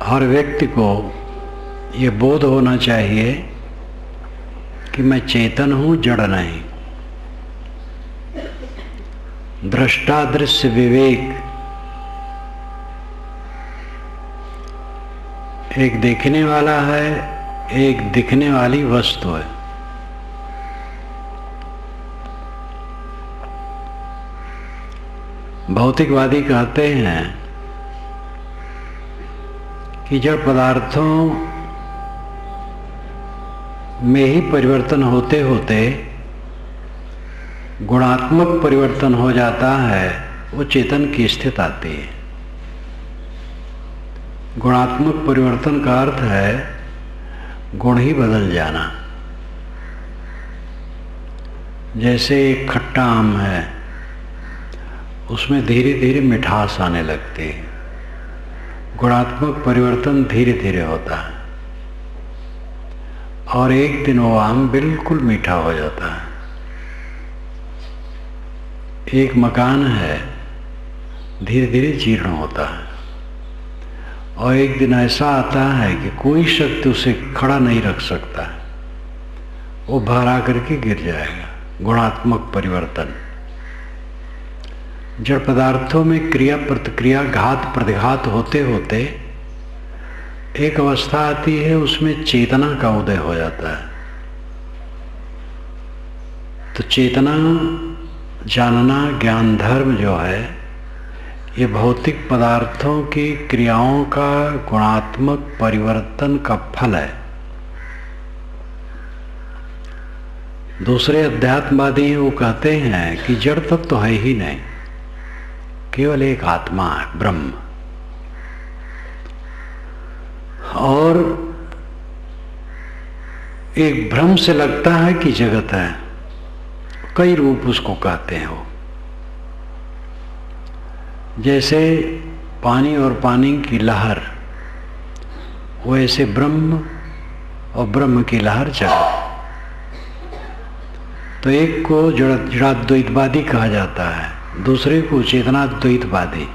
हर व्यक्ति को ये बोध होना चाहिए कि मैं चेतन हूँ, जड़ नहीं। दृष्टा दृश्य विवेक, एक देखने वाला है, एक दिखने वाली वस्तु है। भौतिकवादी कहते हैं कि जड़ पदार्थों में ही परिवर्तन होते होते गुणात्मक परिवर्तन हो जाता है, वो चेतन की स्थिति आती है। गुणात्मक परिवर्तन का अर्थ है गुण ही बदल जाना। जैसे एक खट्टा आम है, उसमें धीरे धीरे मिठास आने लगती है। गुणात्मक परिवर्तन धीरे धीरे होता है और एक दिन वो आम बिल्कुल मीठा हो जाता है। एक मकान है, धीरे धीरे जीर्ण होता है और एक दिन ऐसा आता है कि कोई शक्ति उसे खड़ा नहीं रख सकता है, वो बाहर आकर के गिर जाएगा। गुणात्मक परिवर्तन। जड़ पदार्थों में क्रिया प्रतिक्रिया, घात प्रतिघात होते होते एक अवस्था आती है, उसमें चेतना का उदय हो जाता है। तो चेतना, जानना, ज्ञान धर्म जो है, ये भौतिक पदार्थों की क्रियाओं का गुणात्मक परिवर्तन का फल है। दूसरे अध्यात्मवादी वो कहते हैं कि जड़ तत्व तो है ही नहीं, केवल एक आत्मा है, ब्रह्म। और एक भ्रम से लगता है कि जगत है, कई रूप उसको कहते हैं वो। जैसे पानी और पानी की लहर, वैसे ब्रह्म और ब्रह्म की लहर जगत। तो एक को जड़ाद्वैतवादी कहा जाता है, दूसरे को चेतनाद्वैतवादी।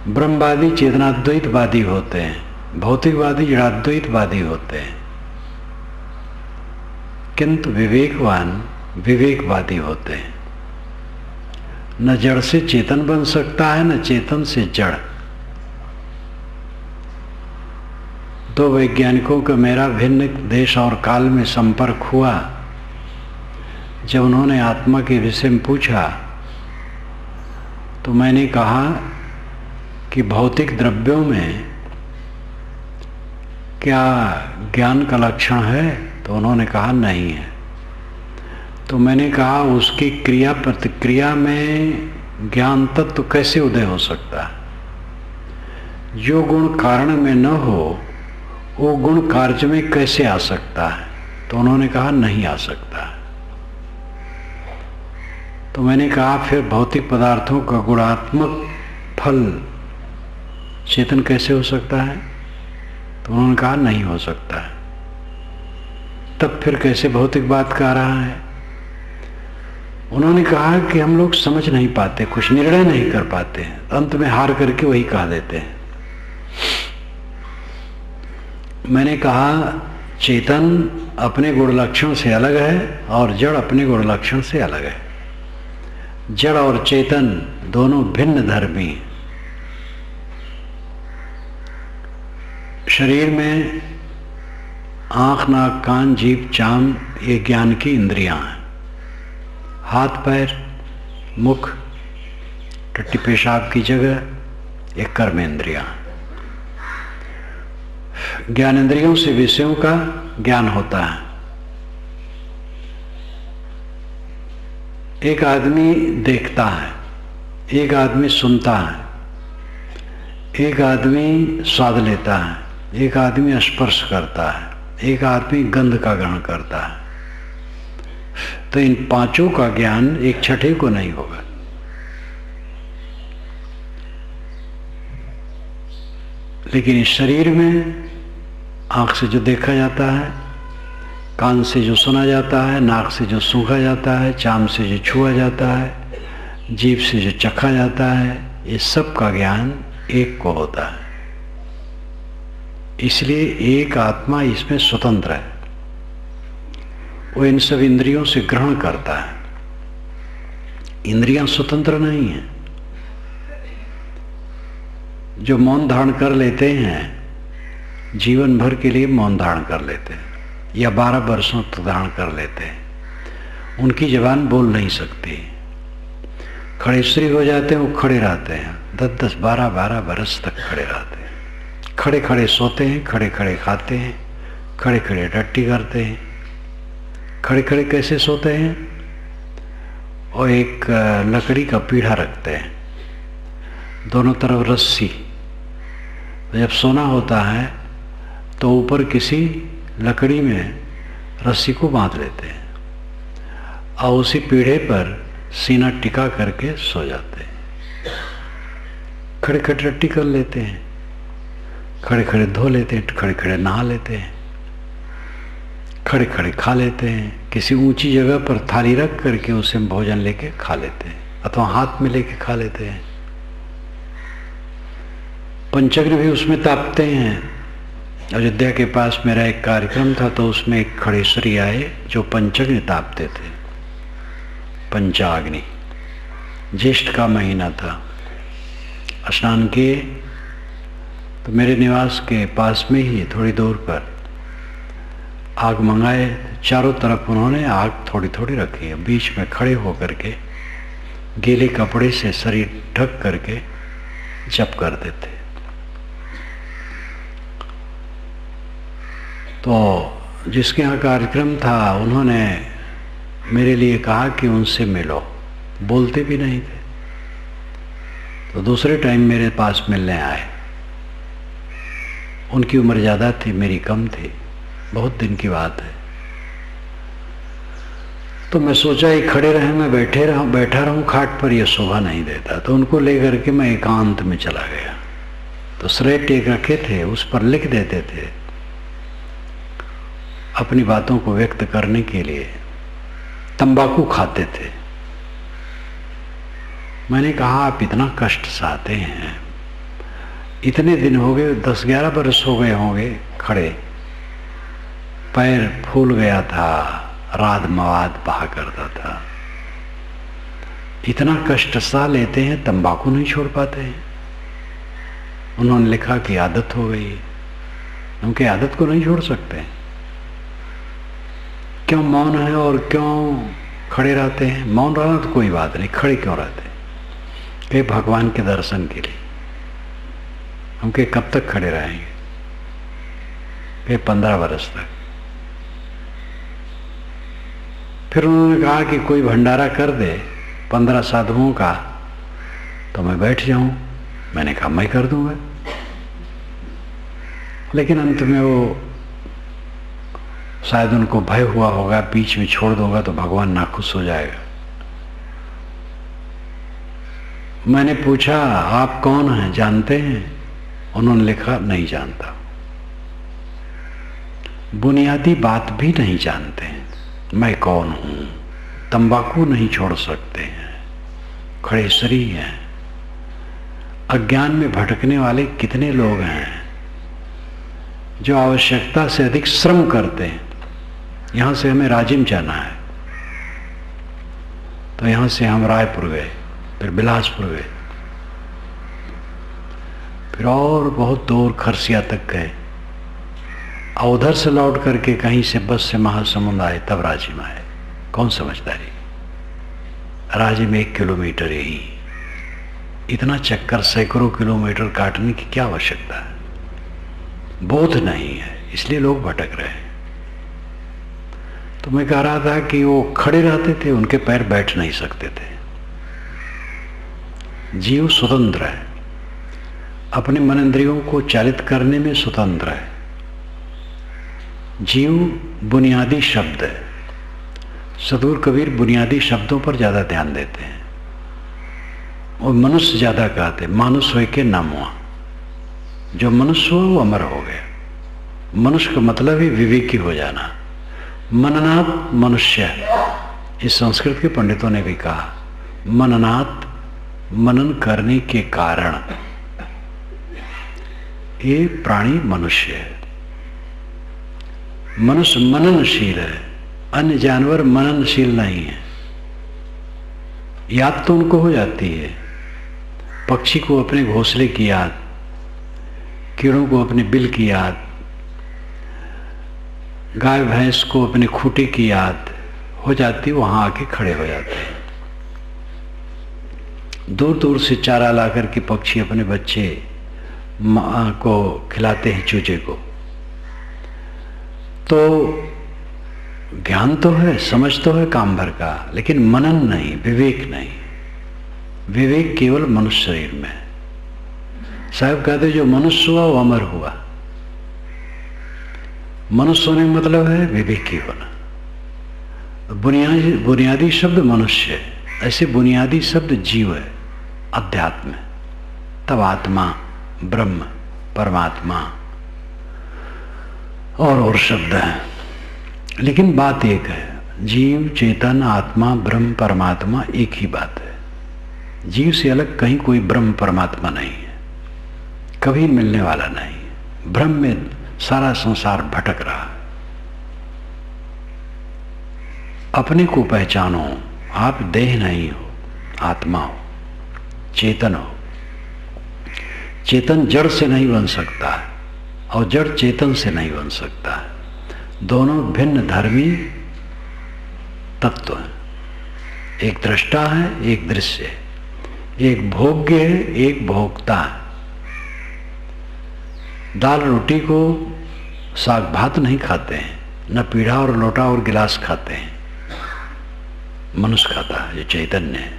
ब्रह्मवादी चेतनाद्वैतवादी होते हैं, भौतिकवादी जड़ाद्वैतवादी होते हैं, किंतु विवेकवान विवेकवादी होते हैं। न जड़ से चेतन बन सकता है, न चेतन से जड़। दो वैज्ञानिकों का मेरा भिन्न देश और काल में संपर्क हुआ। जब उन्होंने आत्मा के विषय में पूछा तो मैंने कहा कि भौतिक द्रव्यों में क्या ज्ञान का लक्षण है? तो उन्होंने कहा नहीं है। तो मैंने कहा उसकी क्रिया प्रतिक्रिया में ज्ञान तत्व कैसे उदय हो सकता है? जो गुण कारण में न हो वो गुण कार्य में कैसे आ सकता है? तो उन्होंने कहा नहीं आ सकता है। तो मैंने कहा फिर भौतिक पदार्थों का गुणात्मक फल चेतन कैसे हो सकता है? तो उन्होंने कहा नहीं हो सकता है। तब फिर कैसे भौतिक बात कह रहा है? उन्होंने कहा कि हम लोग समझ नहीं पाते, कुछ निर्णय नहीं कर पाते हैं, अंत में हार करके वही कह देते हैं। मैंने कहा चेतन अपने गुण लक्षण से अलग है और जड़ अपने गुण लक्षण से अलग है। जड़ और चेतन दोनों भिन्न धर्मी। शरीर में आँख, नाक, कान, जीभ, चाम ये ज्ञान की इंद्रियां हैं। हाथ, पैर, मुख, टट्टी पेशाब की जगह एक कर्म इंद्रियां। ज्ञान इंद्रियों से विषयों का ज्ञान होता है। एक आदमी देखता है, एक आदमी सुनता है, एक आदमी स्वाद लेता है, एक आदमी स्पर्श करता है, एक आदमी गंध का ग्रहण करता है। तो इन पांचों का ज्ञान एक छठे को नहीं होगा। लेकिन इस शरीर में आंख से जो देखा जाता है, कान से जो सुना जाता है, नाक से जो सूंघा जाता है, चाम से जो छुआ जाता है, जीभ से जो चखा जाता है, ये सब का ज्ञान एक को होता है। इसलिए एक आत्मा इसमें स्वतंत्र है, वो इन सब इंद्रियों से ग्रहण करता है। इंद्रियां स्वतंत्र नहीं हैं। जो मौन धारण कर लेते हैं, जीवन भर के लिए मौन धारण कर लेते हैं या 12 वर्षों तक धारण कर लेते हैं, उनकी जबान बोल नहीं सकती। खड़ेश्वरी हो जाते हैं, वो खड़े रहते हैं 10-10, 12-12 वर्ष तक खड़े रहते हैं। खड़े खड़े सोते हैं, खड़े खड़े खाते हैं, खड़े खड़े टट्टी करते हैं। खड़े खड़े कैसे सोते हैं? और एक लकड़ी का पीढ़ा रखते हैं, दोनों तरफ रस्सी। तो जब सोना होता है तो ऊपर किसी लकड़ी में रस्सी को बांध लेते हैं और उसी पीढ़े पर सीना टिका करके सो जाते हैं। खड़े खड़े टट्टी कर लेते हैं, खड़े खड़े धो लेते हैं, खड़े खड़े नहा लेते हैं, खड़े खड़े खा लेते हैं। किसी ऊंची जगह पर थाली रख करके उसे भोजन लेके खा लेते हैं अथवा हाथ में लेके खा लेते हैं। पंचग्नि भी उसमें तापते हैं। अयोध्या के पास मेरा एक कार्यक्रम था तो उसमें एक खड़ेश्वरी आए जो पंचग्नि तापते थे। पंचाग्नि, ज्येष्ठ का महीना था। स्नान किए तो मेरे निवास के पास में ही थोड़ी दूर पर आग मंगाए। चारों तरफ उन्होंने आग थोड़ी थोड़ी रखी है, बीच में खड़े होकर के गीले कपड़े से शरीर ढक करके जप करते थे। तो जिसके यहाँ कार्यक्रम था उन्होंने मेरे लिए कहा कि उनसे मिलो। बोलते भी नहीं थे। तो दूसरे टाइम मेरे पास मिलने आए। उनकी उम्र ज़्यादा थी, मेरी कम थी, बहुत दिन की बात है। तो मैं सोचा ये खड़े रहे, मैं बैठा रहूं खाट पर, यह शोभा नहीं देता। तो उनको लेकर के मैं एकांत में चला गया। तो स्लेट एक रखे थे, उस पर लिख देते थे अपनी बातों को व्यक्त करने के लिए। तंबाकू खाते थे। मैंने कहा आप इतना कष्ट सहते हैं, इतने दिन हो गए, 10-11 बरस हो गए होंगे खड़े, पैर फूल गया था, रात मवाद बहा करता था, इतना कष्ट सह लेते हैं, तंबाकू नहीं छोड़ पाते हैं। उन्होंने लिखा कि आदत हो गई। उनकी आदत को नहीं छोड़ सकते। क्यों मौन है और क्यों खड़े रहते हैं? मौन रहना तो कोई बात नहीं, खड़े क्यों रहते हैं? कि भगवान के दर्शन के लिए। हम के कब तक खड़े रहेंगे? कि 15 बरस तक। फिर उन्होंने कहा कि कोई भंडारा कर दे 15 साधुओं का तो मैं बैठ जाऊं। मैंने कहा मैं कर दूंगा। लेकिन अंत में वो शायद उनको भय हुआ होगा, बीच में छोड़ दूंगा तो भगवान नाखुश हो जाएगा। मैंने पूछा आप कौन हैं, जानते हैं? उन्होंने लिखा नहीं जानता। बुनियादी बात भी नहीं जानते हैं, मैं कौन हूं। तंबाकू नहीं छोड़ सकते हैं, खड़ेश्वरी हैं। अज्ञान में भटकने वाले कितने लोग हैं जो आवश्यकता से अधिक श्रम करते हैं। यहां से हमें राजिम जाना है तो यहां से हम रायपुर गए, फिर बिलासपुर गए, फिर और बहुत दूर खरसिया तक गए और उधर से लौट करके कहीं से बस से महासमुंद आए, तब राजिम आए। कौन समझदारी? राजिम 1 किलोमीटर यही, इतना चक्कर सैकड़ों किलोमीटर काटने की क्या आवश्यकता है? बोध नहीं है, इसलिए लोग भटक रहे हैं। तो मैं कह रहा था कि वो खड़े रहते थे, उनके पैर बैठ नहीं सकते थे। जीव स्वतंत्र है, अपने मन इंद्रियों को चालित करने में स्वतंत्र है। जीव बुनियादी शब्द है। सदगुरु कबीर बुनियादी शब्दों पर ज्यादा ध्यान देते हैं और मनुष्य ज्यादा कहते, मानुष हो के नाम हुआ। जो मनुष्य हुआ वो अमर हो गया। मनुष्य का मतलब ही विवेकी हो जाना। मननात् मनुष्य, इस संस्कृत के पंडितों ने भी कहा, मननात् मनन करने के कारण ये प्राणी मनुष्य है। मनुष्य मननशील है, अन्य जानवर मननशील नहीं है। याद तो उनको हो जाती है, पक्षी को अपने घोंसले की याद, कीड़ों को अपने बिल की याद, गाय भैंस को अपने खूंटे की याद हो जाती, वहां आके खड़े हो जाते हैं। दूर दूर से चारा ला करके पक्षी अपने बच्चे को खिलाते हैं, चूजे को। तो ज्ञान तो है, समझ तो है काम भर का, लेकिन मनन नहीं, विवेक नहीं। विवेक केवल मनुष्य शरीर में है। साहब कहते जो मनुष्य हुआ वो अमर हुआ। मनुष्य होने का मतलब है विवेकी होना। बुनियादी शब्द मनुष्य है, ऐसे बुनियादी शब्द जीव है, अध्यात्म है, तब आत्मा, ब्रह्म, परमात्मा और शब्द हैं। लेकिन बात एक है, जीव, चेतन, आत्मा, ब्रह्म, परमात्मा एक ही बात है। जीव से अलग कहीं कोई ब्रह्म परमात्मा नहीं है, कभी मिलने वाला नहीं है। ब्रह्म में सारा संसार भटक रहा है। अपने को पहचानो, आप देह नहीं हो, आत्मा हो, चेतन हो। चेतन जड़ से नहीं बन सकता है और जड़ चेतन से नहीं बन सकता है। दोनों भिन्न धर्मी तत्व हैं। एक दृष्टा है, एक दृश्य है, एक भोग्य है, एक भोक्ता है। दाल रोटी को साग भात नहीं खाते हैं, न पीढ़ा और लोटा और गिलास खाते हैं। मनुष्य खाता है, ये चैतन्य है,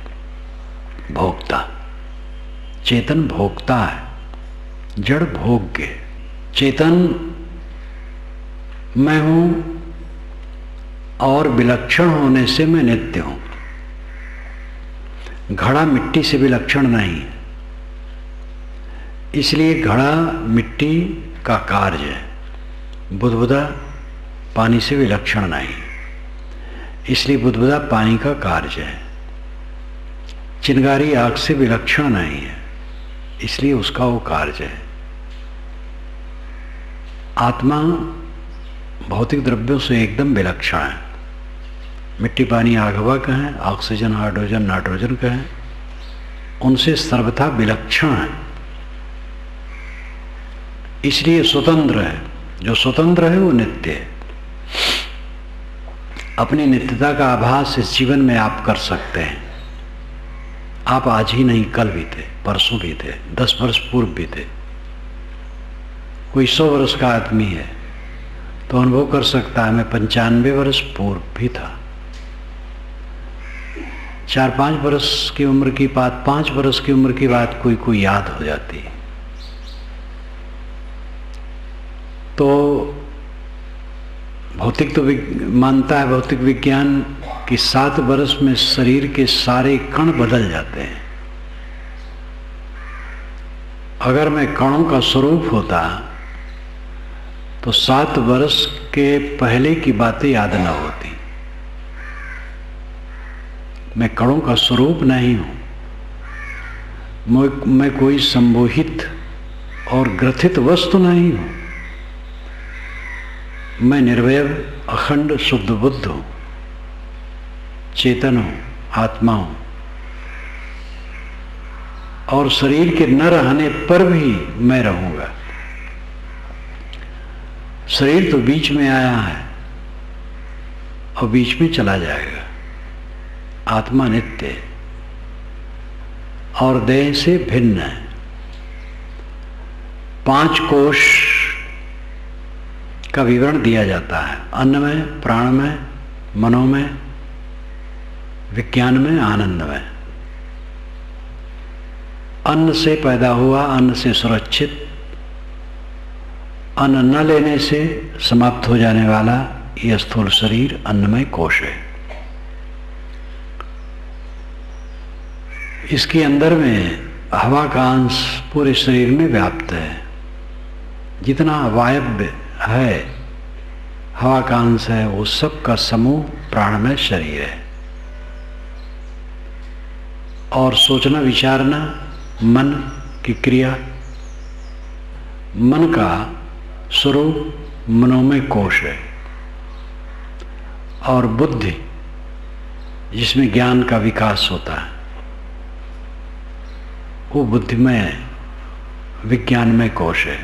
भोक्ता। चेतन भोक्ता है, जड़ भोग्य। चेतन मैं हूं और विलक्षण होने से मैं नित्य हूं। घड़ा मिट्टी से विलक्षण नहीं है, इसलिए घड़ा मिट्टी का कार्य है। बुदबुदा पानी से विलक्षण नहीं, इसलिए बुदबुदा पानी का कार्य है। चिंगारी आग से विलक्षण नहीं है, इसलिए उसका वो कार्य है। आत्मा भौतिक द्रव्यों से एकदम विलक्षण है। मिट्टी, पानी, आग, हवा कहें, ऑक्सीजन, हाइड्रोजन, नाइट्रोजन कहें, उनसे सर्वथा विलक्षण है, इसलिए स्वतंत्र है। जो स्वतंत्र है वो नित्य है। अपनी नित्यता का आभास इस जीवन में आप कर सकते हैं। आप आज ही नहीं, कल भी थे, परसों भी थे, 10 वर्ष पूर्व भी थे। कोई 100 वर्ष का आदमी है तो अनुभव कर सकता है, मैं 95 वर्ष पूर्व भी था। 4-5 वर्ष की उम्र की बात, 5 वर्ष की उम्र की बात कोई याद हो जाती है। तो भौतिक तो मानता है, भौतिक विज्ञान कि 7 वर्ष में शरीर के सारे कण बदल जाते हैं। अगर मैं कणों का स्वरूप होता तो 7 वर्ष के पहले की बातें याद न होती। मैं कणों का स्वरूप नहीं हूं, मैं कोई संमोहित और ग्रथित वस्तु नहीं हूं। मैं निर्वैव, अखंड, शुद्ध बुद्ध हूं, चेतन हूं, आत्मा हूं। और शरीर के न रहने पर भी मैं रहूंगा। शरीर तो बीच में आया है और बीच में चला जाएगा। आत्मा नित्य है और देह से भिन्न है। 5 कोश का विवरण दिया जाता है, अन्न में, प्राण में, मनो में, विज्ञान में, आनंद में। अन्न से पैदा हुआ, अन्न से सुरक्षित, अन्न न लेने से समाप्त हो जाने वाला यह स्थूल शरीर अन्नमय कोश है। इसके अंदर में हवा का अंश पूरे शरीर में व्याप्त है। जितना वायव्य है, हवा का अंश है, वो सब का समूह प्राणमय शरीर है। और सोचना, विचारना, मन की क्रिया, मन का स्वरूप मनोमय कोश है और बुद्धि जिसमें ज्ञान का विकास होता है वो बुद्धिमय विज्ञानमय कोश है।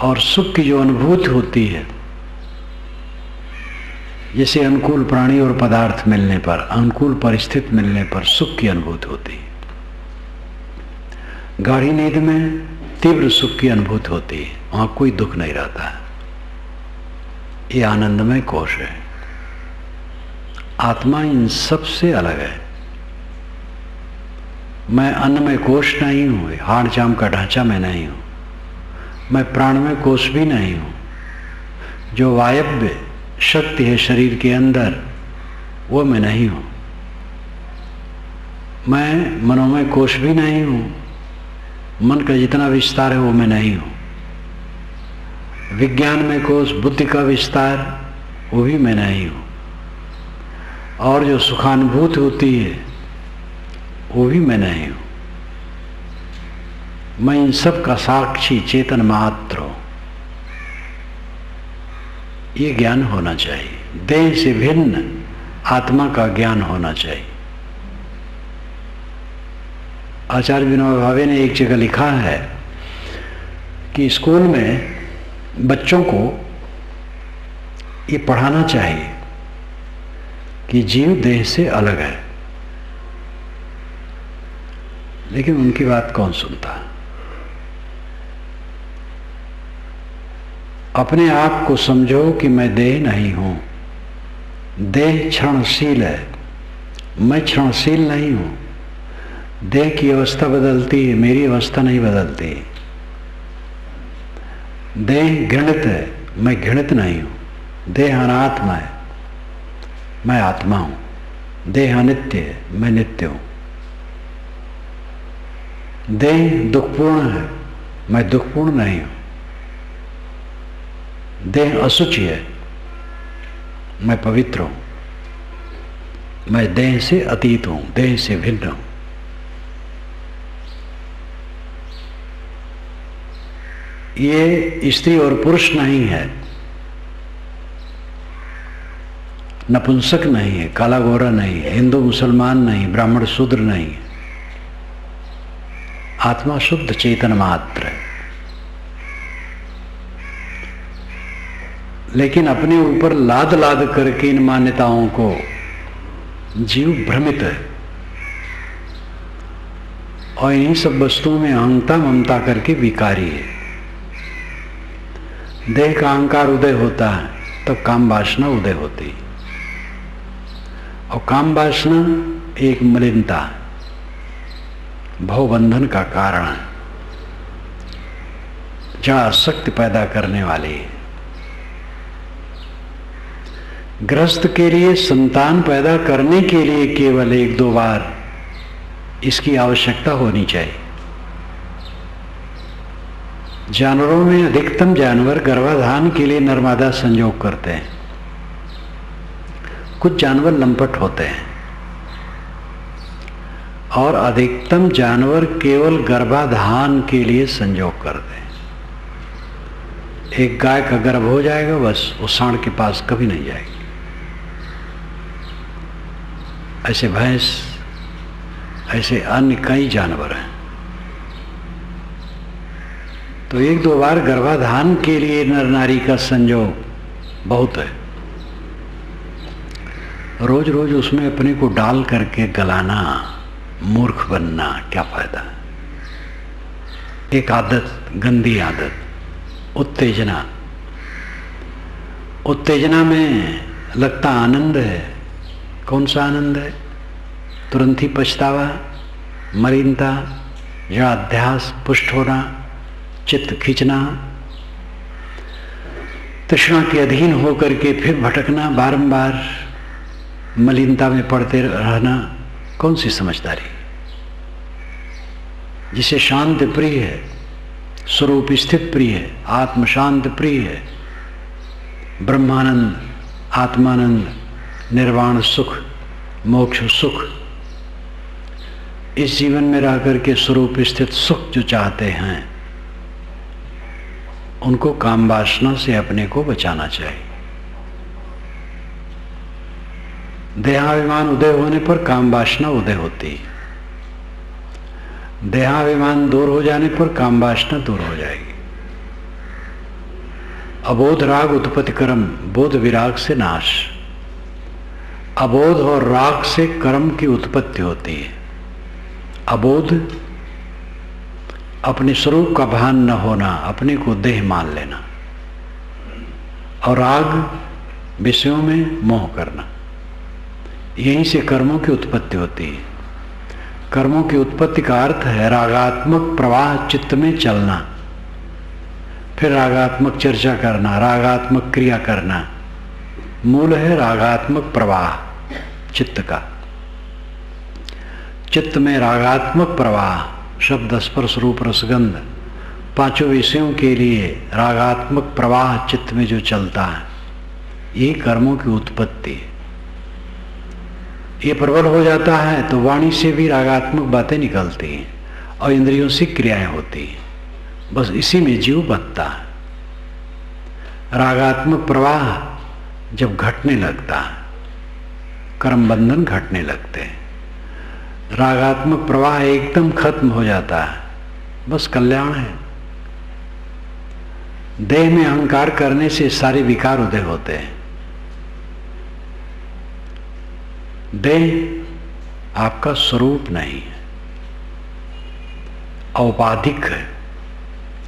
और सुख की जो अनुभूति होती है, जैसे अनुकूल प्राणी और पदार्थ मिलने पर, अनुकूल परिस्थिति मिलने पर सुख की अनुभूति होती है। गाढ़ी नींद में तीव्र सुख की अनुभूति होती है, वहां कोई दुख नहीं रहता है। ये आनंदमय कोश है। आत्मा इन सब से अलग है। मैं अन्नमय कोश नहीं हूं, हाड़ चाम का ढांचा मैं नहीं हूं। मैं प्राणमय कोश भी नहीं हूं। जो वायव्य शक्ति है शरीर के अंदर, वो मैं नहीं हूं। मैं मनोमय कोश भी नहीं हूं। मन का जितना विस्तार है वो मैं नहीं हूं। विज्ञानमय कोश, बुद्धि का विस्तार, वो भी मैं नहीं हूं। और जो सुखानुभूति होती है वो भी मैं नहीं हूं। मैं इन सब का साक्षी चेतन मात्र हूं। ये ज्ञान होना चाहिए। देह से भिन्न आत्मा का ज्ञान होना चाहिए। आचार्य विनोबा भावे ने एक जगह लिखा है कि स्कूल में बच्चों को ये पढ़ाना चाहिए कि जीव देह से अलग है, लेकिन उनकी बात कौन सुनता है। अपने आप को समझो कि मैं देह नहीं हूं। देह क्षणशील है, मैं क्षणशील नहीं हूं। देह की अवस्था बदलती है, मेरी अवस्था नहीं बदलती। देह घृणित है, मैं घृणित नहीं हूं। देह अनात्मा है, मैं आत्मा हूं। देह अनित्य है, मैं नित्य हूं। देह दुखपूर्ण है, मैं दुखपूर्ण नहीं हूं। देह अशुचि है, मैं पवित्र हूं। मैं देह से अतीत हूं, देह से भिन्न हूं। ये स्त्री और पुरुष नहीं है, नपुंसक नहीं है, काला गोरा नहीं है, हिंदू मुसलमान नहीं, ब्राह्मण शूद्र नहीं है। आत्मा शुद्ध चेतन मात्र है। लेकिन अपने ऊपर लाद लाद करके इन मान्यताओं को जीव भ्रमित है और इन्हीं सब वस्तुओं में अहंता ममता करके विकारी है। देह का अहंकार उदय होता है तब काम वासना उदय होती है, और काम वासना एक मलिनता है, भवबंधन का कारण है, जहां आसक्ति पैदा करने वाली है। गृहस्थ के लिए संतान पैदा करने के लिए केवल 1-2 बार इसकी आवश्यकता होनी चाहिए। जानवरों में अधिकतम जानवर गर्भाधान के लिए नरमादा संयोग करते हैं। कुछ जानवर लंपट होते हैं और अधिकतम जानवर केवल गर्भाधान के लिए संयोग करते हैं। एक गाय का गर्भ हो जाएगा, बस वो सांड के पास कभी नहीं जाएगी। ऐसे भैंस, ऐसे अन्य कई जानवर हैं। तो 1-2 बार गर्भाधान के लिए नर नारी का संयोग बहुत है। रोज रोज उसमें अपने को डाल करके गलाना, मूर्ख बनना, क्या फायदा। एक आदत, गंदी आदत, उत्तेजना। उत्तेजना में लगता आनंद है। कौन सा आनंद है? तुरंत ही पछतावा, मलिनता, या अध्यास, पुष्ट होना, चित्त खींचना, तृष्णा के अधीन होकर के फिर भटकना, बारंबार मलिनता में पड़ते रहना। कौन सी समझदारी? जिसे शांत प्रिय है, स्वरूप स्थित प्रिय है, आत्म शांत प्रिय है, ब्रह्मानंद, आत्मानंद, निर्वाण सुख, मोक्ष सुख, इस जीवन में रह करके स्वरूप स्थित सुख जो चाहते हैं, उनको काम वासना से अपने को बचाना चाहिए। देहाभिमान उदय होने पर काम वासना उदय होती है। देहाभिमान दूर हो जाने पर काम वासना दूर हो जाएगी। अबोध राग उत्पत्ति कर्म, बोध विराग से नाश। अबोध और राग से कर्म की उत्पत्ति होती है। अबोध अपने स्वरूप का भान न होना, अपने को देह मान लेना, और राग विषयों में मोह करना। यहीं से कर्मों की उत्पत्ति होती है। कर्मों की उत्पत्ति का अर्थ है रागात्मक प्रवाह चित्त में चलना, फिर रागात्मक चर्चा करना, रागात्मक क्रिया करना। मूल है रागात्मक प्रवाह चित्त का। चित्त में रागात्मक प्रवाह, शब्द स्पर्श रूप रसगंध, पांचों विषयों के लिए रागात्मक प्रवाह चित्त में जो चलता है, यही कर्मों की उत्पत्ति है। ये प्रबल हो जाता है तो वाणी से भी रागात्मक बातें निकलती हैं और इंद्रियों से क्रियाएं होती हैं। बस इसी में जीव बंधता है। रागात्मक प्रवाह जब घटने लगता है, कर्म बंधन घटने लगते हैं। रागात्मक प्रवाह एकदम खत्म हो जाता है, बस कल्याण है। देह में अहंकार करने से सारे विकार उदय होते हैं। देह आपका स्वरूप नहीं है, औपाधिक है।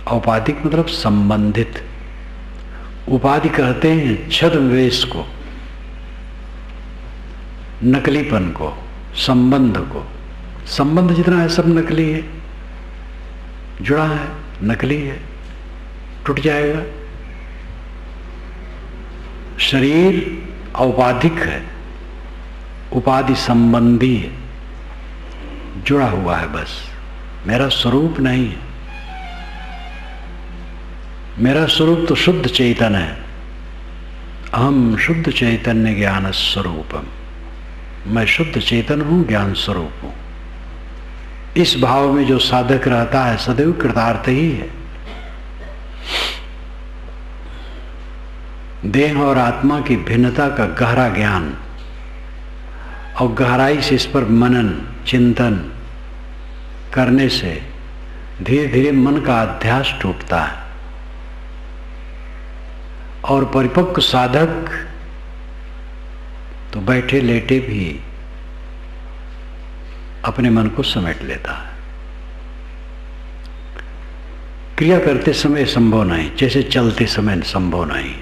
औपाधिक मतलब संबंधित। उपाधि कहते हैं छद्मवेश को, नकलीपन को, संबंध को। संबंध जितना है सब नकली है, जुड़ा है, नकली है, टूट जाएगा। शरीर औपाधिक है, उपाधि संबंधी है, जुड़ा हुआ है, बस मेरा स्वरूप नहीं है। मेरा स्वरूप तो शुद्ध चैतन्य है। अहम शुद्ध चैतन्य ज्ञान स्वरूपम। मैं शुद्ध चैतन्य हूं, ज्ञान स्वरूप हूं। इस भाव में जो साधक रहता है सदैव कृतार्थ ही है। देह और आत्मा की भिन्नता का गहरा ज्ञान और गहराई से इस पर मनन चिंतन करने से धीरे धीरे मन का अध्यास टूटता है और परिपक्व साधक तो बैठे लेटे भी अपने मन को समेट लेता है। क्रिया करते समय संभव नहीं, जैसे चलते समय संभव नहीं,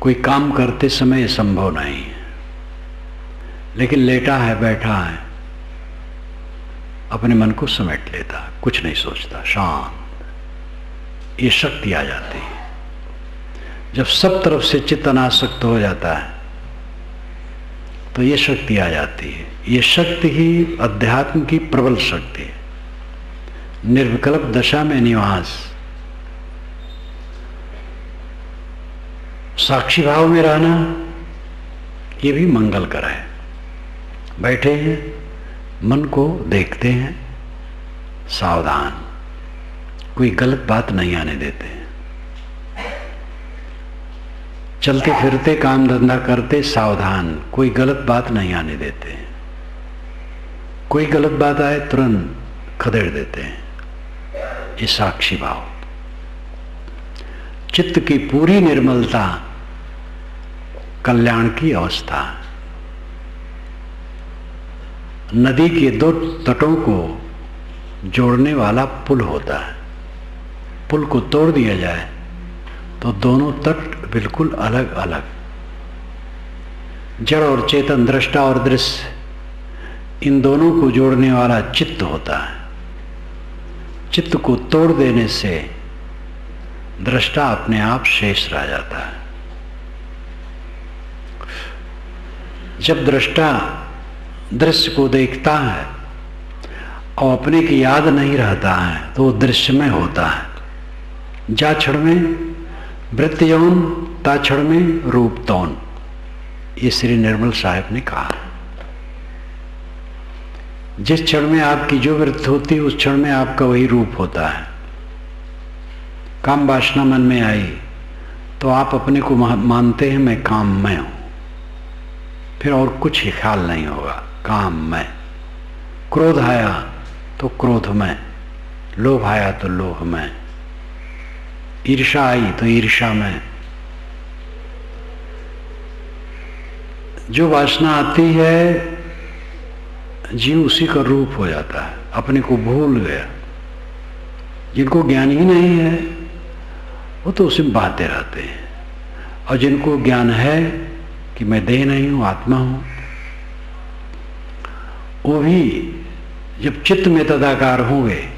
कोई काम करते समय संभव नहीं, लेकिन लेटा है बैठा है अपने मन को समेट लेता, कुछ नहीं सोचता, शांत। ये शक्ति आ जाती है। जब सब तरफ से चित्त अनासक्त हो जाता है तो ये शक्ति आ जाती है। ये शक्ति ही अध्यात्म की प्रबल शक्ति है। निर्विकल्प दशा में निवास, साक्षी भाव में रहना, ये भी मंगलकर है। बैठे हैं, मन को देखते हैं, सावधान, कोई गलत बात नहीं आने देते। चलते फिरते काम धंधा करते सावधान, कोई गलत बात नहीं आने देते। कोई गलत बात आए तुरंत खदेड़ देते हैं। ये साक्षी भाव। चित्त की पूरी निर्मलता कल्याण की अवस्था। नदी के दो तटों को जोड़ने वाला पुल होता है। पुल को तोड़ दिया जाए तो दोनों तट बिल्कुल अलग अलग। जड़ और चेतन, दृष्टा और दृश्य, इन दोनों को जोड़ने वाला चित्त होता है। चित्त को तोड़ देने से दृष्टा अपने आप शेष रह जाता है। जब दृष्टा दृश्य को देखता है और अपने की याद नहीं रहता है तो वो दृश्यमय होता है। जा क्षण में वृत्ति यौन, ता क्षण में रूप तौन, ये श्री निर्मल साहब ने कहा। जिस क्षण में आपकी जो वृत्ति होती है उस क्षण में आपका वही रूप होता है। काम वासना मन में आई तो आप अपने को मानते हैं मैं काममय हूं, फिर और कुछ ही ख्याल नहीं होगा, काममय। क्रोध आया तो क्रोधमय, लोभ आया तो लोभमय, ईर्ष्या आई तो ईर्ष्यामय। जो वासना आती है जीव उसी का रूप हो जाता है, अपने को भूल गया। जिनको ज्ञान ही नहीं है वो तो उसी में बहाते रहते हैं, और जिनको ज्ञान है कि मैं देह नहीं हूं, आत्मा हूं, वो भी जब चित्त में तदाकार होंगे,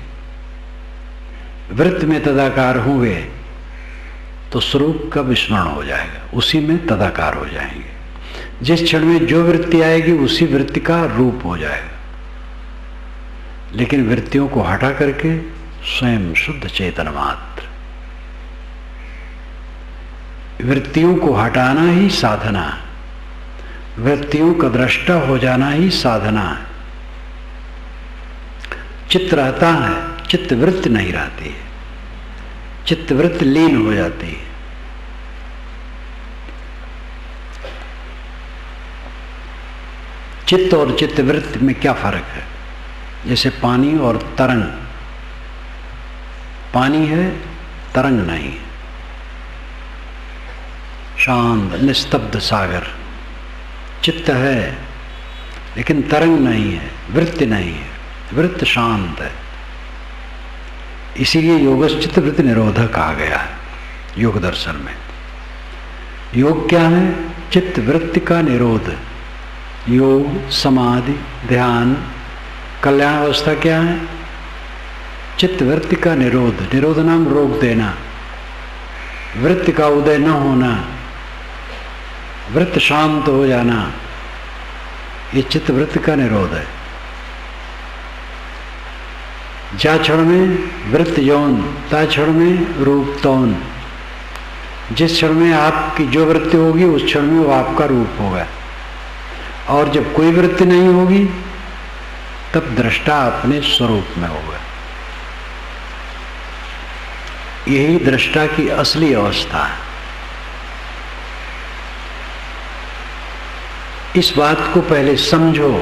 वृत्त में तदाकार होंगे, तो स्वरूप का विस्मरण हो जाएगा, उसी में तदाकार हो जाएंगे। जिस क्षण में जो वृत्ति आएगी उसी वृत्ति का रूप हो जाएगा। लेकिन वृत्तियों को हटा करके स्वयं शुद्ध चेतन मात्र, वृत्तियों को हटाना ही साधना है, वृत्तियों का दृष्टा हो जाना ही साधना है। चित्त रहता है, चित्तवृत्ति नहीं रहती है, चित्तवृत्ति लीन हो जाती है। चित्त और चित्तवृत्ति में क्या फर्क है? जैसे पानी और तरंग, पानी है तरंग नहीं है, शांत निस्तब्ध सागर। चित्त है लेकिन तरंग नहीं है, वृत्ति नहीं है, वृत्त शांत है। इसीलिए योगश्चित्त वृत्ति निरोधक कहा गया है योग दर्शन में। योग क्या है? चित्त वृत्ति का निरोध। योग, समाधि, ध्यान, कल्याण अवस्था क्या है? चित्त वृत्ति का निरोध। निरोध नाम रोक देना, वृत्ति का उदय न होना, वृत्त शांत हो जाना, ये चित्त वृत्ति का निरोध है। जा क्षण में वृत्त यौन, ता क्षण में रूप तौन। जिस क्षण में आपकी जो वृत्ति होगी उस क्षण में वो आपका रूप होगा, और जब कोई वृत्ति नहीं होगी तब दृष्टा अपने स्वरूप में होगा। यही दृष्टा की असली अवस्था है। इस बात को पहले समझो,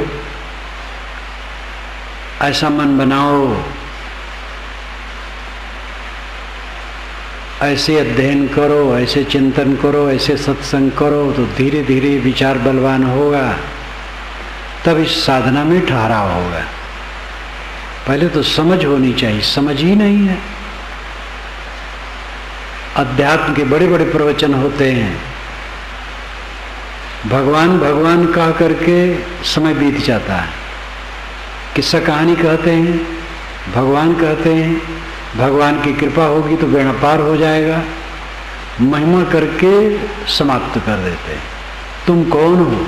ऐसा मन बनाओ, ऐसे अध्ययन करो, ऐसे चिंतन करो, ऐसे सत्संग करो, तो धीरे धीरे विचार बलवान होगा, तब इस साधना में ठहराव होगा। पहले तो समझ होनी चाहिए, समझ ही नहीं है। अध्यात्म के बड़े बड़े प्रवचन होते हैं, भगवान भगवान कह करके समय बीत जाता है। किस्सा कहानी कहते हैं, भगवान कहते हैं, भगवान की कृपा होगी तो बेड़ा पार हो जाएगा, महिमा करके समाप्त कर देते हैं। तुम कौन हो,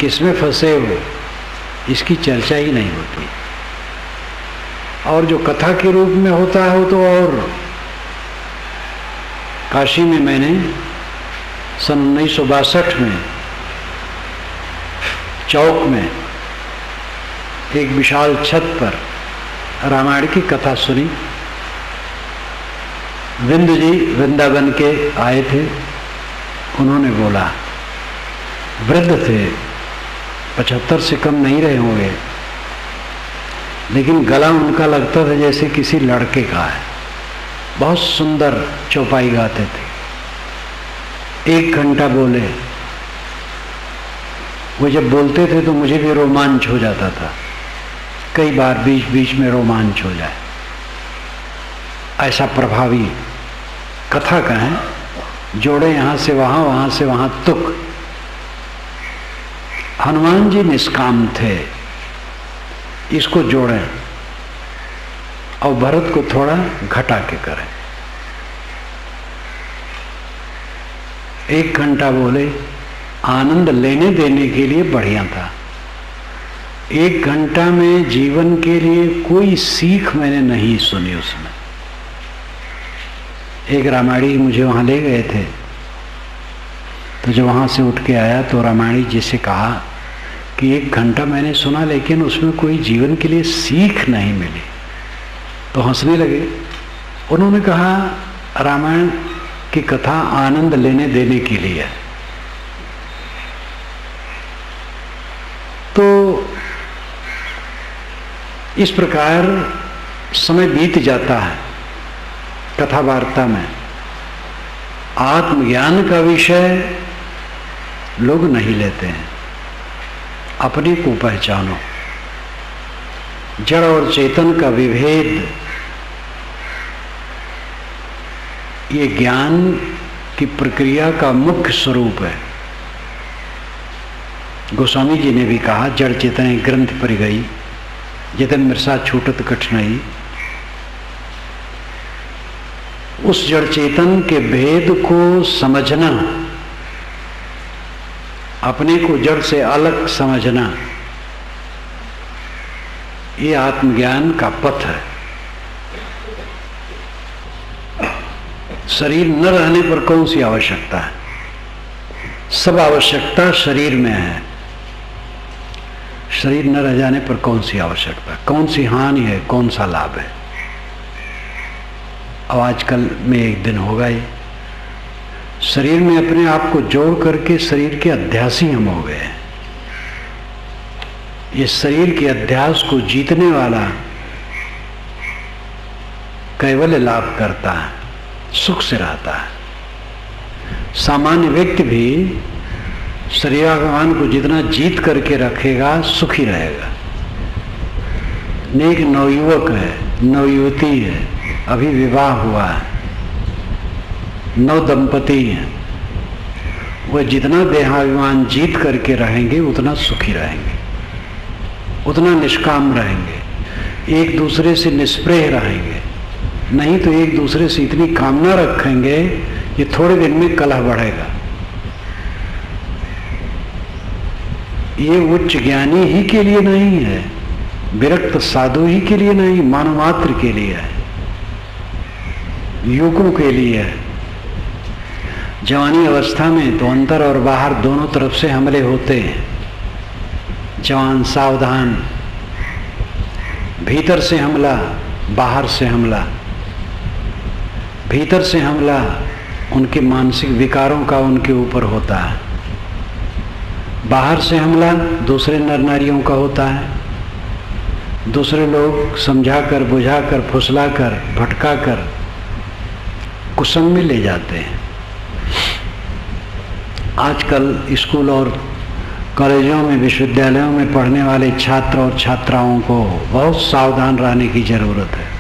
किसमें फंसे हो, इसकी चर्चा ही नहीं होती। और जो कथा के रूप में होता है वो तो और। काशी में मैंने सन 1962 में चौक में एक विशाल छत पर रामायण की कथा सुनी। विंद जी वृंदावन के आए थे, उन्होंने बोला, वृद्ध थे, 75 से कम नहीं रहे होंगे, लेकिन गला उनका लगता था जैसे किसी लड़के का है। बहुत सुंदर चौपाई गाते थे। 1 घंटा बोले। वो जब बोलते थे तो मुझे भी रोमांच हो जाता था, कई बार बीच बीच में रोमांच हो जाए। ऐसा प्रभावी कथा का है, जोड़े यहां से वहां, वहां से वहां तुक। हनुमान जी निष्काम थे, इसको जोड़ें और भरत को थोड़ा घटा के करें। 1 घंटा बोले, आनंद लेने देने के लिए बढ़िया था। 1 घंटा में जीवन के लिए कोई सीख मैंने नहीं सुनी उसमें। एक रामायणी मुझे वहां ले गए थे, तो जब वहां से उठ के आया तो रामायणी जी से कहा कि 1 घंटा मैंने सुना लेकिन उसमें कोई जीवन के लिए सीख नहीं मिली। तो हंसने लगे। उन्होंने कहा रामायण की कथा आनंद लेने देने के लिए है। तो इस प्रकार समय बीत जाता है कथा वार्ता में। आत्मज्ञान का विषय लोग नहीं लेते हैं। अपने को पहचानो। जड़ और चेतन का विभेद ये ज्ञान की प्रक्रिया का मुख्य स्वरूप है। गोस्वामी जी ने भी कहा, जड़ चेतन ग्रंथ पर गई, जितन मिर्सा छूटत कठिनाई। उस जड़ चेतन के भेद को समझना, अपने को जड़ से अलग समझना, ये आत्मज्ञान का पथ है। शरीर न रहने पर कौन सी आवश्यकता है? सब आवश्यकता शरीर में है। शरीर न रह जाने पर कौन सी आवश्यकता, कौन सी हानि है, कौन सा लाभ है? अब आजकल में एक दिन होगा ये, शरीर में अपने आप को जोड़ करके शरीर के अध्यासी हम हो गए हैं। ये शरीर के अध्यास को जीतने वाला कैवल्य लाभ करता है, सुख से रहता है। सामान्य व्यक्ति भी शरीराभिमान को जितना जीत करके रखेगा सुखी रहेगा। नेक नवयुवक है, नवयुवती है, अभी विवाह हुआ है, नव दंपति हैं, वह जितना देहाभिमान जीत करके रहेंगे उतना सुखी रहेंगे, उतना निष्काम रहेंगे, एक दूसरे से निष्प्रेह रहेंगे। नहीं तो एक दूसरे से इतनी कामना रखेंगे कि थोड़े दिन में कलह बढ़ेगा। ये उच्च ज्ञानी ही के लिए नहीं है, विरक्त साधु ही के लिए नहीं, मानव मात्र के लिए है, युवकों के लिए है। जवानी अवस्था में तो अंदर और बाहर दोनों तरफ से हमले होते हैं। जवान सावधान, भीतर से हमला, बाहर से हमला। भीतर से हमला उनके मानसिक विकारों का उनके ऊपर होता है, बाहर से हमला दूसरे नर नारियों का होता है। दूसरे लोग समझाकर, बुझाकर, फुसलाकर, भटकाकर कुसंग में ले जाते हैं। आजकल स्कूल और कॉलेजों में, विश्वविद्यालयों में पढ़ने वाले छात्र और छात्राओं को बहुत सावधान रहने की जरूरत है।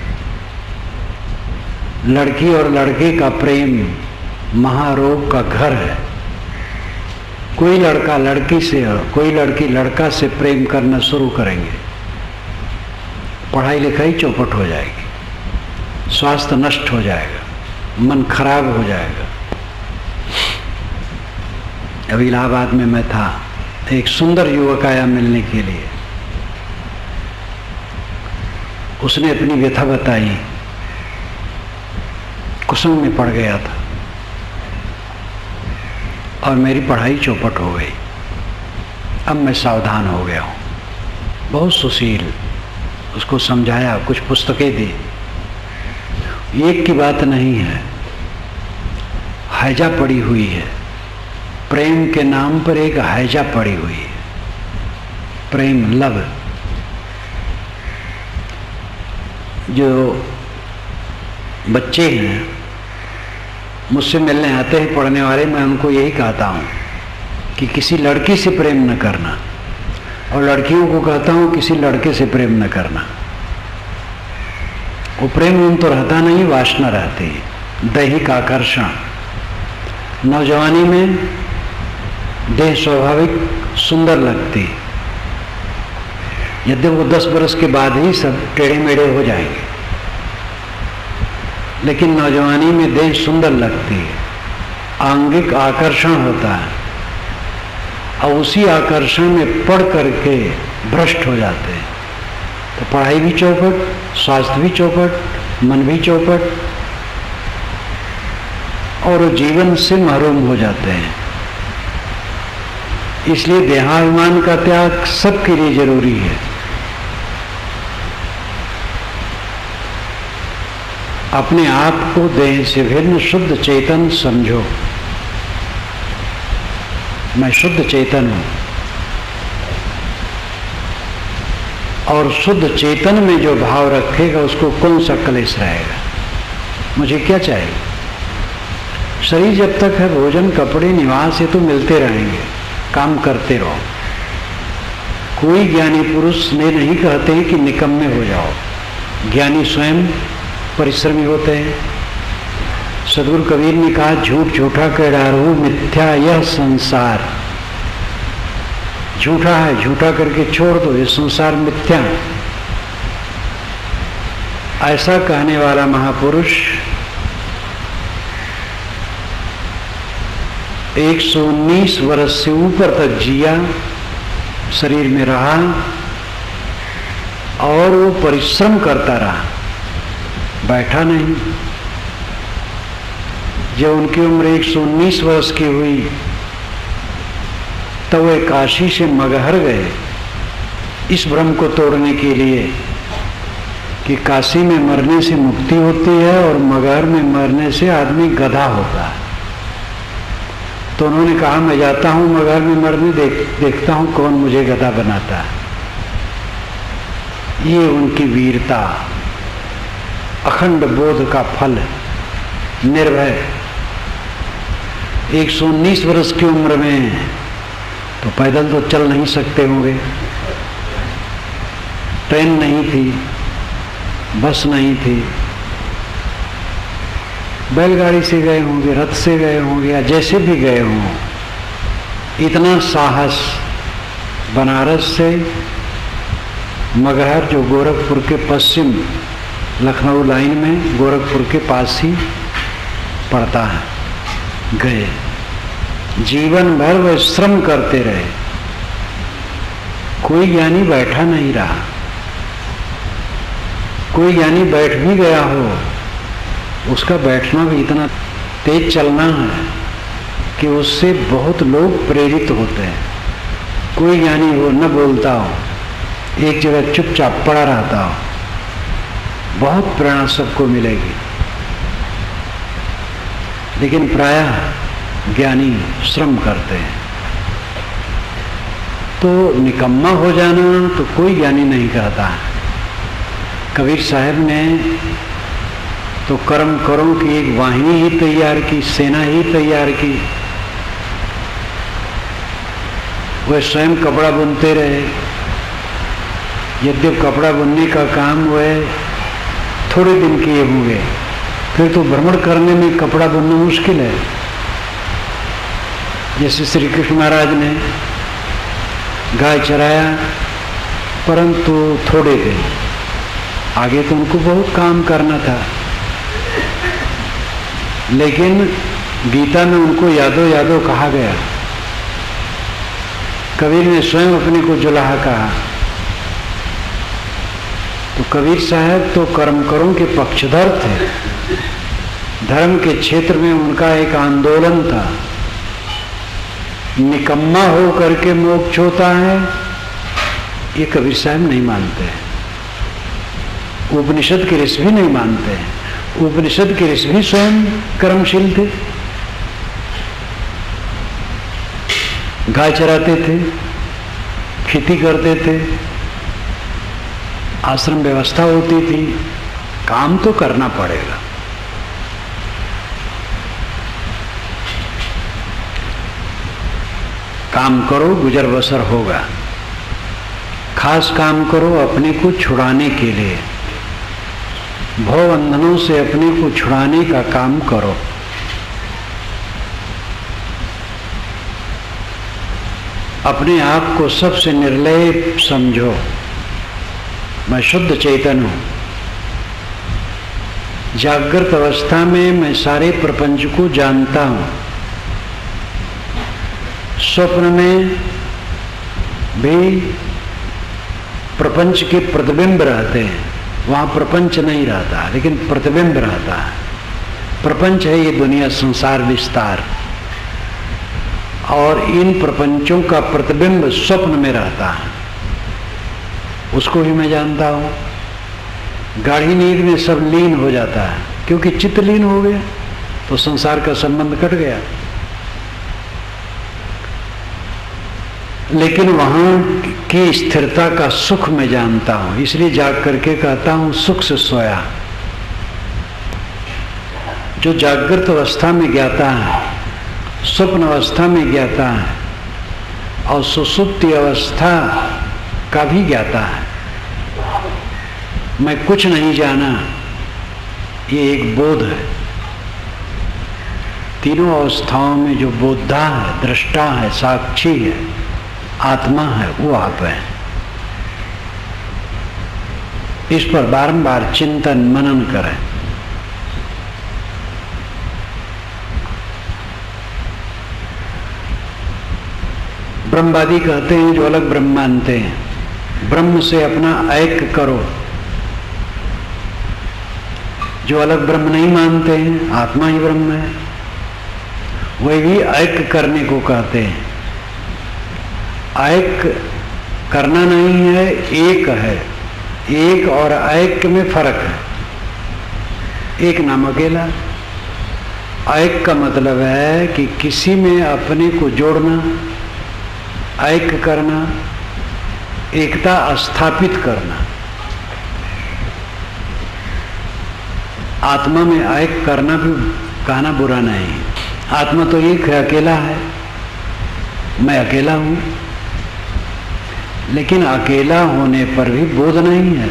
लड़की और लड़के का प्रेम महारोग का घर है। कोई लड़का लड़की से और कोई लड़की लड़का से प्रेम करना शुरू करेंगे, पढ़ाई लिखाई चौपट हो जाएगी, स्वास्थ्य नष्ट हो जाएगा, मन खराब हो जाएगा। अभी इलाहाबाद में मैं था, एक सुंदर युवक आया मिलने के लिए। उसने अपनी व्यथा बताई, कुसंग में पड़ गया था और मेरी पढ़ाई चौपट हो गई। अब मैं सावधान हो गया हूँ। बहुत सुशील, उसको समझाया, कुछ पुस्तकें दी। एक की बात नहीं है, हैजा पड़ी हुई है। प्रेम के नाम पर एक हैजा पड़ी हुई है। प्रेम, लव। जो बच्चे हैं मुझसे मिलने आते हैं पढ़ने वाले, मैं उनको यही कहता हूँ कि किसी लड़की से प्रेम न करना, और लड़कियों को कहता हूँ किसी लड़के से प्रेम न करना। वो प्रेम उन तो रहता नहीं, वासना रहती है, दैहिक आकर्षण। नौजवानी में देह स्वाभाविक सुंदर लगती, यद्यपि वो 10 बरस के बाद ही सब टेढ़े मेढ़े हो जाएंगे, लेकिन नौजवानी में देह सुंदर लगती है, आंगिक आकर्षण होता है, और उसी आकर्षण में पढ़ करके भ्रष्ट हो जाते हैं। तो पढ़ाई भी चौपट, स्वास्थ्य भी चौपट, मन भी चौपट, और जीवन से महरूम हो जाते हैं। इसलिए देहाभिमान का त्याग सबके लिए जरूरी है। अपने आप को देह से भिन्न शुद्ध चेतन समझो। मैं शुद्ध चेतन हूं, और शुद्ध चेतन में जो भाव रखेगा उसको कौन सा क्लेश रहेगा। मुझे क्या चाहिए? शरीर जब तक है, भोजन कपड़े निवास ये तो मिलते रहेंगे, काम करते रहो। कोई ज्ञानी पुरुष ने नहीं कहते हैं कि निकम्मे हो जाओ। ज्ञानी स्वयं परिश्रमी होते हैं। सदगुरु कबीर ने कहा, झूठ झूठा कह डारो मिथ्या यह संसार। झूठा है, झूठा करके छोड़ दो, ये संसार मिथ्या। ऐसा कहने वाला महापुरुष 119 वर्ष से ऊपर तक जिया, शरीर में रहा और वो परिश्रम करता रहा, बैठा नहीं। जब उनकी उम्र 119 वर्ष की हुई तब वे काशी से मगहर गए इस भ्रम को तोड़ने के लिए कि काशी में मरने से मुक्ति होती है और मगहर में मरने से आदमी गधा होता है। तो उन्होंने कहा, मैं जाता हूं मगहर में मरने, देखता हूं कौन मुझे गधा बनाता है। ये उनकी वीरता, अखंड बोध का फल है। निर्भय 119 वर्ष की उम्र में तो पैदल तो चल नहीं सकते होंगे, ट्रेन नहीं थी, बस नहीं थी, बैलगाड़ी से गए होंगे, रथ से गए होंगे, या जैसे भी गए हों। इतना साहस बनारस से मगहर, जो गोरखपुर के पश्चिम लखनऊ लाइन में गोरखपुर के पास ही पड़ता है, गए। जीवन भर वे श्रम करते रहे। कोई ज्ञानी बैठा नहीं रहा। कोई ज्ञानी बैठ भी गया हो, उसका बैठना भी इतना तेज चलना है कि उससे बहुत लोग प्रेरित होते हैं। कोई ज्ञानी हो न बोलता हो, एक जगह चुपचाप पड़ा रहता हो, बहुत प्रेरणा सबको मिलेगी। लेकिन प्रायः ज्ञानी श्रम करते हैं। तो निकम्मा हो जाना तो कोई ज्ञानी नहीं कहता। कबीर साहब ने तो कर्म करो की एक वाहिनी ही तैयार की, सेना ही तैयार की। वह स्वयं कपड़ा बुनते रहे। यद्यप कपड़ा बुनने का काम वह थोड़े दिन किए होंगे, फिर तो भ्रमण करने में कपड़ा बुनना मुश्किल है। जैसे श्री कृष्ण महाराज ने गाय चराया, परंतु थोड़े दिन, आगे तो उनको बहुत काम करना था। लेकिन गीता में उनको यादव यादव कहा गया। कबीर ने स्वयं अपने को जुलाहा कहा। तो कबीर साहब तो कर्मकरों के पक्षधर थे। धर्म के क्षेत्र में उनका एक आंदोलन था। निकम्मा हो करके मोक्ष होता है, ये कबीर साहब नहीं मानते। उपनिषद के ऋषि भी नहीं मानते। उपनिषद के ऋषि भी स्वयं कर्मशील थे, गाय चराते थे, खेती करते थे, आश्रम व्यवस्था होती थी। काम तो करना पड़ेगा। काम करो, गुजर बसर होगा। खास काम करो अपने को छुड़ाने के लिए, भव बंधनों से अपने को छुड़ाने का काम करो। अपने आप को सबसे निर्लेप समझो। मैं शुद्ध चेतन हूं। जागृत अवस्था में मैं सारे प्रपंच को जानता हूं। स्वप्न में भी प्रपंच के प्रतिबिंब रहते हैं, वहां प्रपंच नहीं रहता, लेकिन प्रतिबिंब रहता है। प्रपंच है ये दुनिया, संसार विस्तार, और इन प्रपंचों का प्रतिबिंब स्वप्न में रहता है। उसको भी मैं जानता हूं। गाढ़ी नींद में सब लीन हो जाता है। क्योंकि चित्त लीन हो गया तो संसार का संबंध कट गया। लेकिन वहां की स्थिरता का सुख मैं जानता हूं, इसलिए जाग करके कहता हूं सुख से सोया। जो जागृत अवस्था में ज्ञाता है, स्वप्न अवस्था में ज्ञाता है और सुसुप्ति अवस्था का भी ज्ञाता है। मैं कुछ नहीं जाना, ये एक बोध है। तीनों अवस्थाओं में जो बोधा है, दृष्टा है, साक्षी है, आत्मा है, वो आप है। इस पर बारंबार चिंतन मनन करें। ब्रह्मवादी कहते हैं, जो अलग ब्रह्म मानते हैं, ब्रह्म से अपना ऐक्य करो। जो अलग ब्रह्म नहीं मानते हैं, आत्मा ही ब्रह्म है, वही भी ऐक्य करने को कहते हैं। ऐक्य करना नहीं है, एक है। एक और ऐक्य में फर्क है। एक नाम अकेला। ऐक्य का मतलब है कि किसी में अपने को जोड़ना, ऐक्य करना, एकता स्थापित करना। आत्मा में ऐक्य करना भी कहना बुरा नहीं। आत्मा तो एक है, अकेला है, मैं अकेला हूं। लेकिन अकेला होने पर भी बोध नहीं है।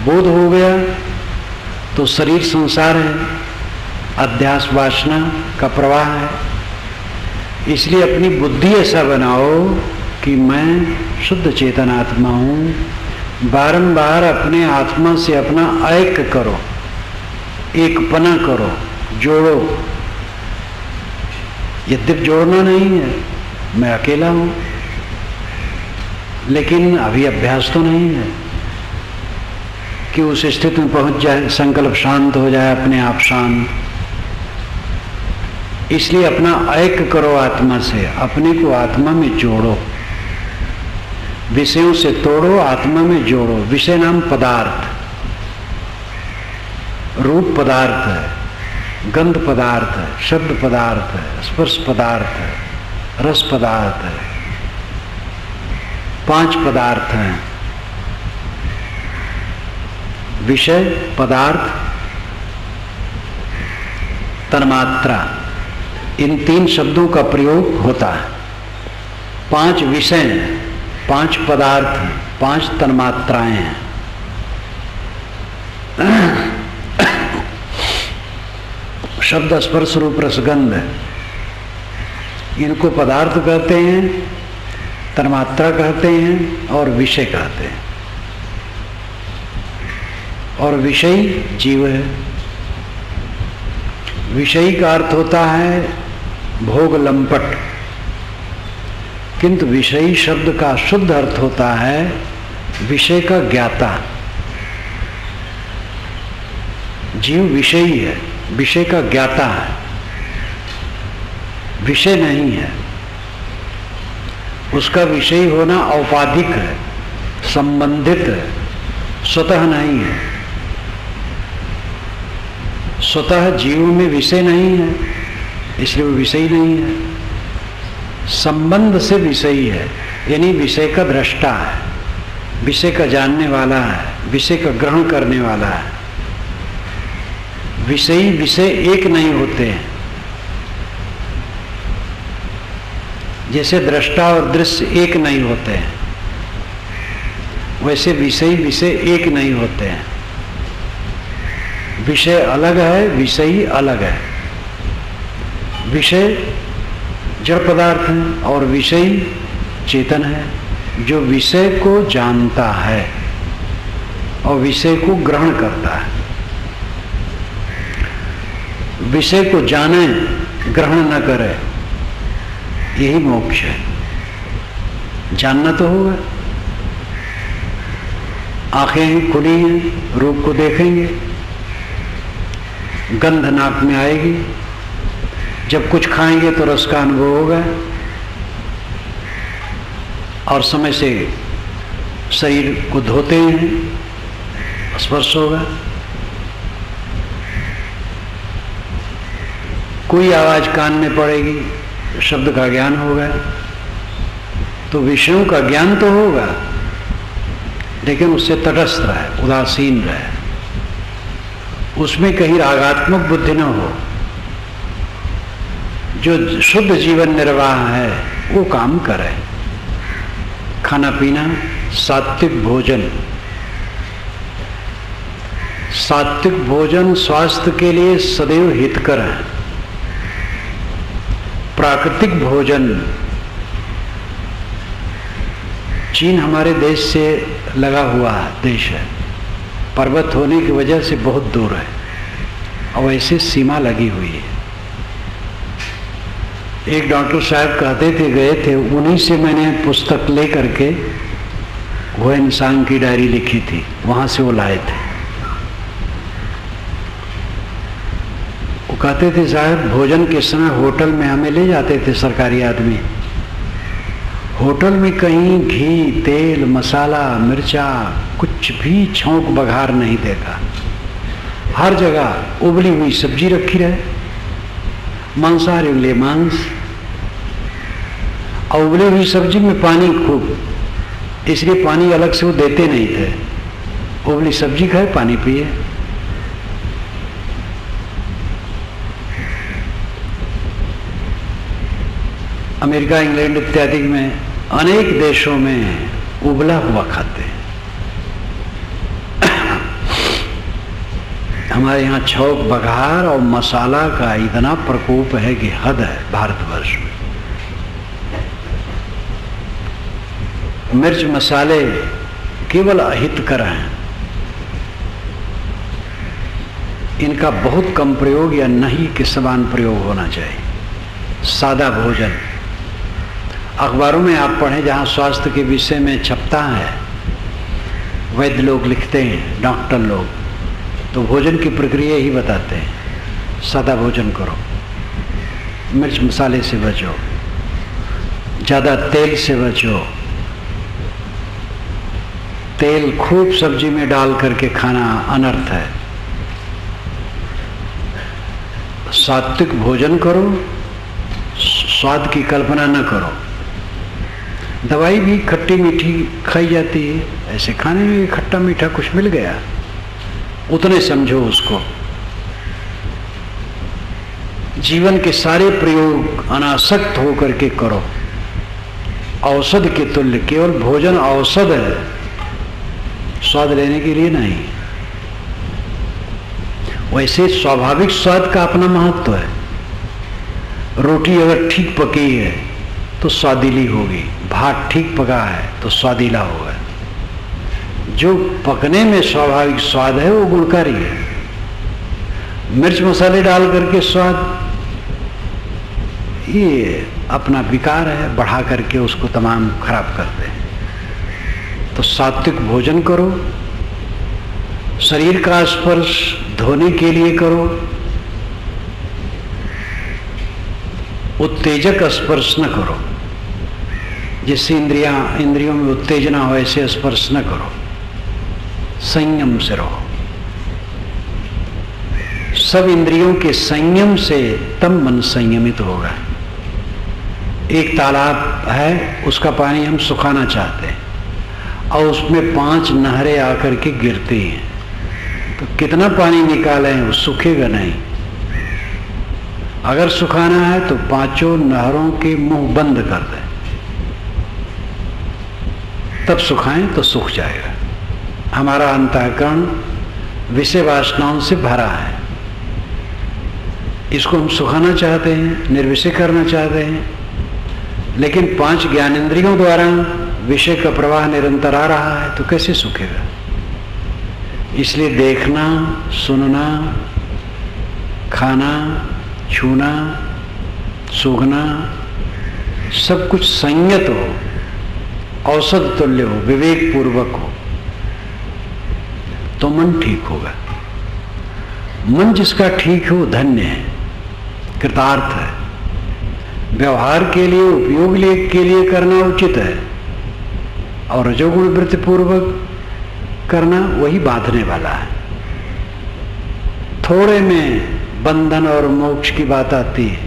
बोध हो गया तो शरीर संसार है, अध्यास वासना का प्रवाह है। इसलिए अपनी बुद्धि ऐसा बनाओ कि मैं शुद्ध चेतन आत्मा हूं। बारंबार अपने आत्मा से अपना ऐक्य करो, एकपना करो, जोड़ो। यद्यपि जोड़ना नहीं है, मैं अकेला हूं, लेकिन अभी अभ्यास तो नहीं है कि उस स्थिति में पहुंच जाए, संकल्प शांत हो जाए, अपने आप शांत। इसलिए अपना ऐक्य करो आत्मा से, अपने को आत्मा में जोड़ो, विषयों से तोड़ो, आत्मा में जोड़ो। विषय नाम पदार्थ, रूप पदार्थ है, गंध पदार्थ है, शब्द पदार्थ है, स्पर्श पदार्थ है, रस पदार्थ है, 5 पदार्थ हैं। विषय, पदार्थ, तन्मात्रा, इन 3 शब्दों का प्रयोग होता है। 5 विषय, 5 पदार्थ, 5 तन्मात्राएं हैं। शब्द, स्पर्श, रूप, रसगंध, इनको पदार्थ कहते हैं, तन्मात्रा कहते हैं और विषय कहते हैं। और विषय जीव है। विषयी का अर्थ होता है भोग लंपट, किंतु विषयी शब्द का शुद्ध अर्थ होता है विषय का ज्ञाता। जीव विषयी है, विषय का ज्ञाता है, विषय नहीं है। उसका विषय होना औपाधिक है, संबंधित है, स्वतः नहीं है। स्वतः जीव में विषय नहीं है, इसलिए वो विषय नहीं है। संबंध से विषयी है, यानी विषय का दृष्टा है, विषय का जानने वाला है, विषय का ग्रहण करने वाला है। विषयी विषय एक नहीं होते हैं। जैसे दृष्टा और दृश्य एक नहीं होते हैं, वैसे विषयी विषय एक नहीं होते हैं। विषय अलग है, विषयी अलग है। विषय जड़ पदार्थ है और विषयी चेतन है, जो विषय को जानता है और विषय को ग्रहण करता है। विषय को जाने, ग्रहण न करे, यही मोक्ष है। जानना तो होगा। आंखें खुली हैं, रूप को देखेंगे, गंध नाक में आएगी, जब कुछ खाएंगे तो रस का अनुभव होगा और समय से शरीर को धोते हैं, स्पर्श होगा। कोई आवाज कान में पड़ेगी, शब्द का ज्ञान होगा, तो विषयों का ज्ञान तो होगा, लेकिन उससे तटस्थ रहे, उदासीन रहे, उसमें कहीं रागात्मक बुद्धि न हो। जो शुद्ध जीवन निर्वाह है वो काम करे। खाना पीना, सात्विक भोजन। सात्विक भोजन स्वास्थ्य के लिए सदैव हितकर है। प्राकृतिक भोजन, चीन हमारे देश से लगा हुआ देश है, पर्वत होने की वजह से बहुत दूर है और वैसे सीमा लगी हुई है। एक डॉक्टर साहब कहते थे, गए थे, उन्हीं से मैंने पुस्तक ले करके वो इंसान की डायरी लिखी थी, वहां से वो लाए थे। वो कहते थे साहब भोजन के समय होटल में हमें ले जाते थे सरकारी आदमी, होटल में कहीं घी, तेल, मसाला, मिर्चा कुछ भी छौंक बघार नहीं देखा। हर जगह उबली हुई सब्जी रखी रहे, मांसाहारी ले मांस, और उबली हुई सब्जी में पानी खूब, इसलिए पानी अलग से वो देते नहीं थे। उबली सब्जी खाए, पानी पिए। अमेरिका, इंग्लैंड इत्यादि में अनेक देशों में उबला हुआ खाते हैं। हमारे यहाँ छौक बघार और मसाला का इतना प्रकोप है कि हद है भारतवर्ष में। मिर्च मसाले केवल अहितकर हैं, इनका बहुत कम प्रयोग या नहीं के समान प्रयोग होना चाहिए। सादा भोजन, अखबारों में आप पढ़ें जहाँ स्वास्थ्य के विषय में छपता है, वैद्य लोग लिखते हैं, डॉक्टर लोग, तो भोजन की प्रक्रिया ही बताते हैं। सादा भोजन करो, मिर्च मसाले से बचो, ज़्यादा तेल से बचो, तेल खूब सब्जी में डाल करके खाना अनर्थ है। सात्विक भोजन करो, स्वाद की कल्पना न करो। दवाई भी खट्टी मीठी खाई जाती है, ऐसे खाने में खट्टा मीठा कुछ मिल गया, उतने समझो उसको। जीवन के सारे प्रयोग अनासक्त होकर के करो, औषध के तुल्य। केवल भोजन औषध है, स्वाद लेने के लिए नहीं। वैसे स्वाभाविक स्वाद का अपना महत्व है। रोटी अगर ठीक पकी है तो स्वादिली होगी, भात ठीक पका है तो स्वादिला होगा। जो पकने में स्वाभाविक स्वाद है वो गुणकारी है। मिर्च मसाले डाल करके स्वाद, ये अपना विकार है, बढ़ा करके उसको तमाम खराब करते हैं। तो सात्विक भोजन करो, शरीर का स्पर्श धोने के लिए करो, उत्तेजक स्पर्श न करो, जिससे इंद्रियों में उत्तेजना हो ऐसे स्पर्श न करो। संयम से रहो। सब इंद्रियों के संयम से तब मन संयमित होगा। एक तालाब है, उसका पानी हम सुखाना चाहते हैं और उसमें 5 नहरें आकर के गिरती हैं, तो कितना पानी निकालें वो सूखेगा नहीं। अगर सुखाना है तो 5 नहरों के मुंह बंद कर दें, तब सुखाएं तो सूख जाएगा। हमारा अंतःकरण विषय वासनाओं से भरा है, इसको हम सुखाना चाहते हैं, निर्विषय करना चाहते हैं, लेकिन 5 ज्ञानेंद्रियों द्वारा विषय का प्रवाह निरंतर आ रहा है, तो कैसे सूखेगा। इसलिए देखना, सुनना, खाना, छूना, सूंघना सब कुछ संयत हो, औषध तुल्य हो, विवेक पूर्वक हो, तो मन ठीक होगा। मन जिसका ठीक हो धन्य है, कृतार्थ है। व्यवहार के लिए, उपयोग के लिए करना उचित है, और रजोगुण वृत्ति पूर्वक करना वही बांधने वाला है। थोड़े में बंधन और मोक्ष की बात आती है,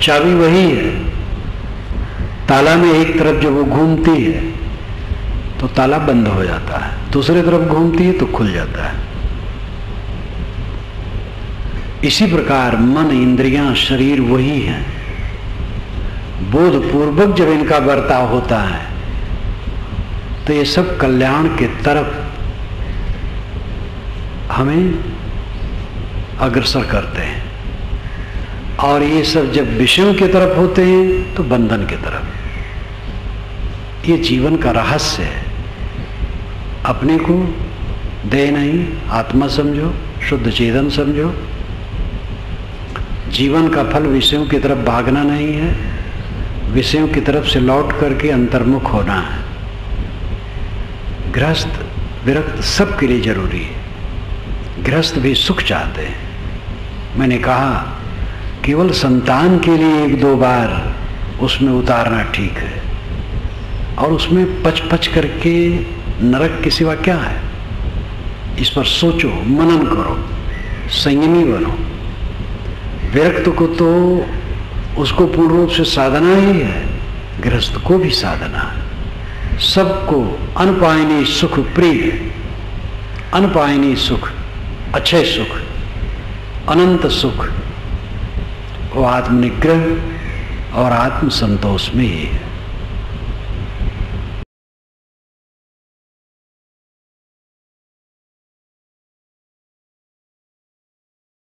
चाबी वही है। ताला में एक तरफ जब वो घूमती है तो ताला बंद हो जाता है, दूसरी तरफ घूमती है तो खुल जाता है। इसी प्रकार मन, इंद्रियां, शरीर वही हैं। बोधपूर्वक जब इनका बर्ताव होता है तो ये सब कल्याण के तरफ हमें अग्रसर करते हैं, और ये सब जब विषयों की तरफ होते हैं तो बंधन की तरफ। ये जीवन का रहस्य है। अपने को देह नहीं, आत्मा समझो, शुद्ध चेतन समझो। जीवन का फल विषयों की तरफ भागना नहीं है, विषयों की तरफ से लौट करके अंतर्मुख होना है। गृहस्थ विरक्त सबके लिए जरूरी है। गृहस्थ भी सुख चाहते हैं। मैंने कहा केवल संतान के लिए एक दो बार उसमें उतारना ठीक है, और उसमें पच पच करके नरक के सिवा क्या है? इस पर सोचो, मनन करो, संयमी बनो। विरक्त को तो उसको पूर्ण रूप से साधना ही है, गृहस्थ को भी साधना है। सबको अनपायनी सुख प्रिय है। अनपायनी सुख, अच्छे सुख, अनंत सुख वो आत्मनिग्रह और आत्म संतोष में ही है।